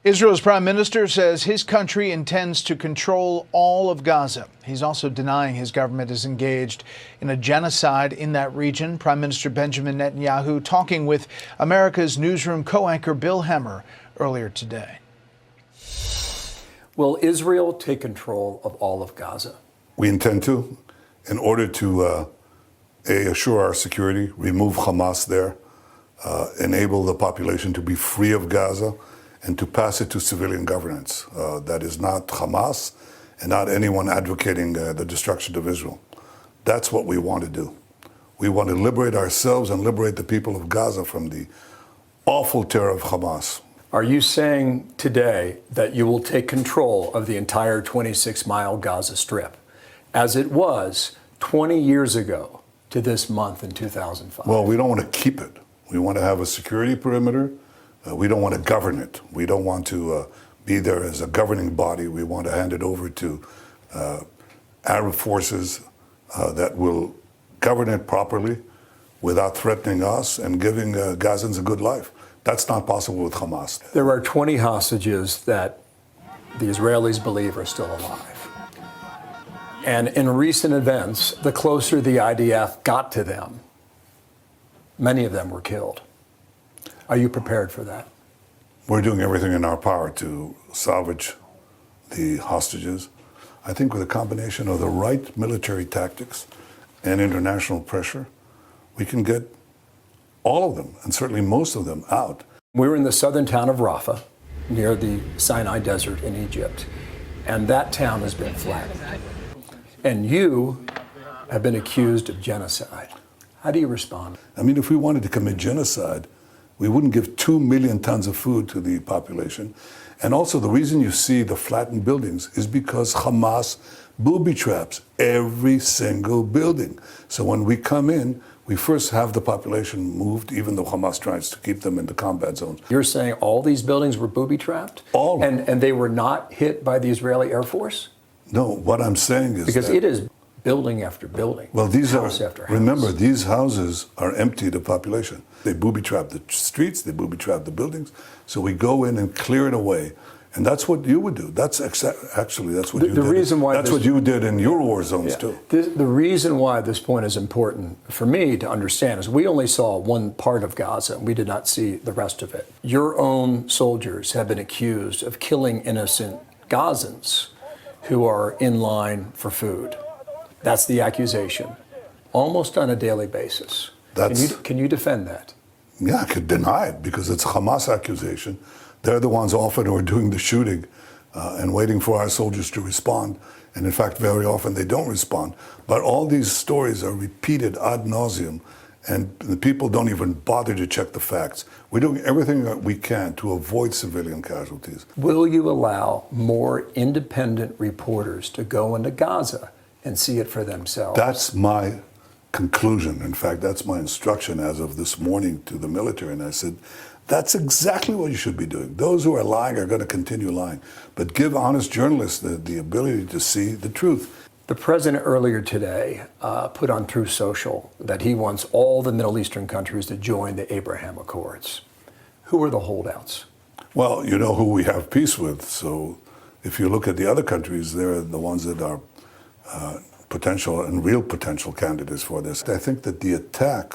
Israel's prime minister says his country intends to control all of Gaza. He's also denying his government is engaged in a genocide in that region. Prime Minister Benjamin Netanyahu talking with America's Newsroom co-anchor Bill Hemmer earlier today. Will Israel take control of all of Gaza? We intend to, in order to assure our security, remove Hamas there, enable the population to be free of Gaza, and to pass it to civilian governance. That is not Hamas and not anyone advocating the destruction of Israel. That's what we want to do. We want to liberate ourselves and liberate the people of Gaza from the awful terror of Hamas. Are you saying today that you will take control of the entire 26-mile Gaza Strip, as it was 20 years ago to this month in 2005? Well, we don't want to keep it. We want to have a security perimeter. We don't want to govern it. We don't want to be there as a governing body. We want to hand it over to Arab forces that will govern it properly without threatening us and giving Gazans a good life. That's not possible with Hamas. There are 20 hostages that the Israelis believe are still alive. And in recent events, the closer the IDF got to them, many of them were killed. Are you prepared for that? We're doing everything in our power to salvage the hostages. I think with a combination of the right military tactics and international pressure, we can get all of them, and certainly most of them, out. We're in the southern town of Rafah, near the Sinai Desert in Egypt, and that town has been flattened. And you have been accused of genocide. How do you respond? I mean, if we wanted to commit genocide, we wouldn't give 2 million tons of food to the population. And also the reason you see the flattened buildings is because Hamas booby traps every single building. So when we come in, we first have the population moved, even though Hamas tries to keep them in the combat zones. You're saying all these buildings were booby trapped? All. And they were not hit by the Israeli Air Force? No, what I'm saying is because it is building after building. Well, these house are, after house. Remember, these houses are empty to population. They booby trap the streets, they booby trap the buildings. So we go in and clear it away. And that's what you would do. That's actually, that's what you did. Reason why that's what you did in your war zones, too. The reason why this point is important for me to understand is we only saw one part of Gaza, and we did not see the rest of it. Your own soldiers have been accused of killing innocent Gazans who are in line for food. That's the accusation, almost on a daily basis. Can you defend that? Yeah, I could deny it because it's a Hamas accusation. They're the ones often who are doing the shooting and waiting for our soldiers to respond. And in fact, very often they don't respond. But all these stories are repeated ad nauseum, and the people don't even bother to check the facts. We're doing everything that we can to avoid civilian casualties. Will you allow more independent reporters to go into Gaza and see it for themselves? That's my conclusion. In fact, that's my instruction as of this morning to the military. And I said, that's exactly what you should be doing. Those who are lying are going to continue lying. But give honest journalists the ability to see the truth. The president earlier today put on Truth Social that he wants all the Middle Eastern countries to join the Abraham Accords. Who are the holdouts? Well, you know who we have peace with. So if you look at the other countries, they're the ones that are potential and real potential candidates for this. I think that the attack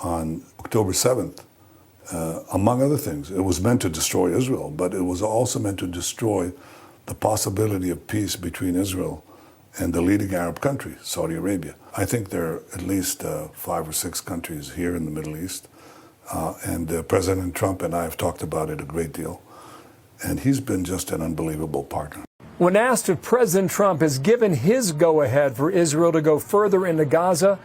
on October 7th, among other things, it was meant to destroy Israel, but it was also meant to destroy the possibility of peace between Israel and the leading Arab country, Saudi Arabia. I think there are at least 5 or 6 countries here in the Middle East, and President Trump and I have talked about it a great deal, and he's been just an unbelievable partner. When asked if President Trump has given his go-ahead for Israel to go further into Gaza,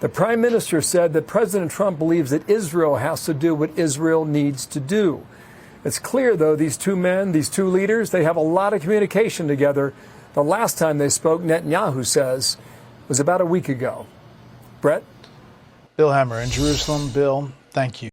the Prime Minister said that President Trump believes that Israel has to do what Israel needs to do. It's clear, though, these two men, these two leaders, they have a lot of communication together. The last time they spoke, Netanyahu says, was about a week ago. Brett? Bill Hemmer in Jerusalem. Bill, thank you.